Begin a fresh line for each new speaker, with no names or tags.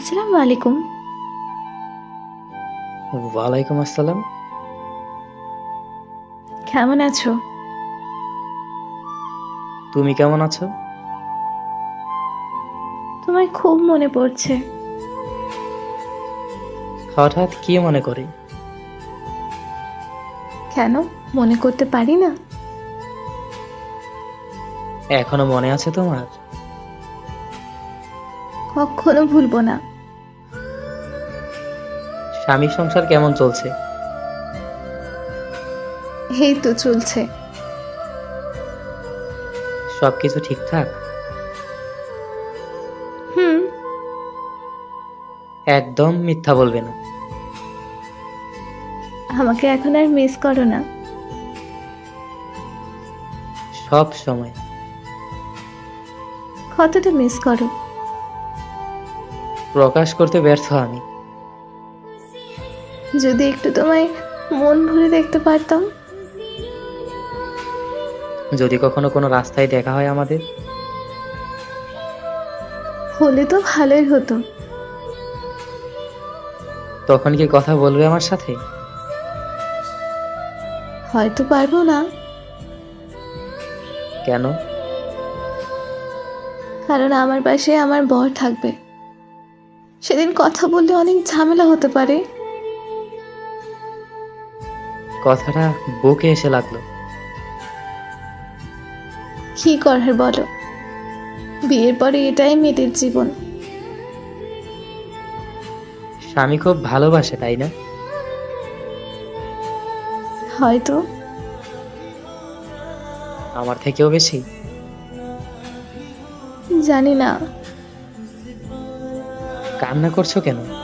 আসসালামু আলাইকুম।
ওয়ালাইকুম আসসালাম।
কেমন আছো?
তুমি কেমন আছো?
তোমায় খুব মনে পড়ছে।
হঠাৎ কি মনে করে?
কেন মনে করতে পারি না?
এখনো মনে আছে তোমার?
কখনো ভুলবো না।
স্বামী সংসার কেমন চলছে?
এই তো চলছে।
সবকিছু ঠিকঠাক?
হুম।
একদম মিথ্যা বলবে না।
আমাকে এখন আর মিস করো না?
সব সময়।
কতটা মিস করো?
প্রকাশ করতে ব্যর্থ আমি।
যদি একটু তোমায় মন ভরে দেখতে পারতাম।
যদি কখনো কোনো রাস্তায় দেখা হয় আমাদের,
হলে তো ভালোই হতো।
তখন কি কথা বলবে আমার সাথে?
হয়তো পারবো না।
কেন?
কারণ আমার পাশে আমার বর থাকবে। সেদিন কথা বললে অনেক ঝামেলা হতে পারে।
কথাটা বুকে এসে লাগলো।
কি করার বলো, বিয়ের পরে এটাই মেয়েদের জীবন।
স্বামী খুব ভালোবাসে, তাই না?
হয়তো।
আমার থেকেও বেশি?
জানি না।
কান্না করছো কেন?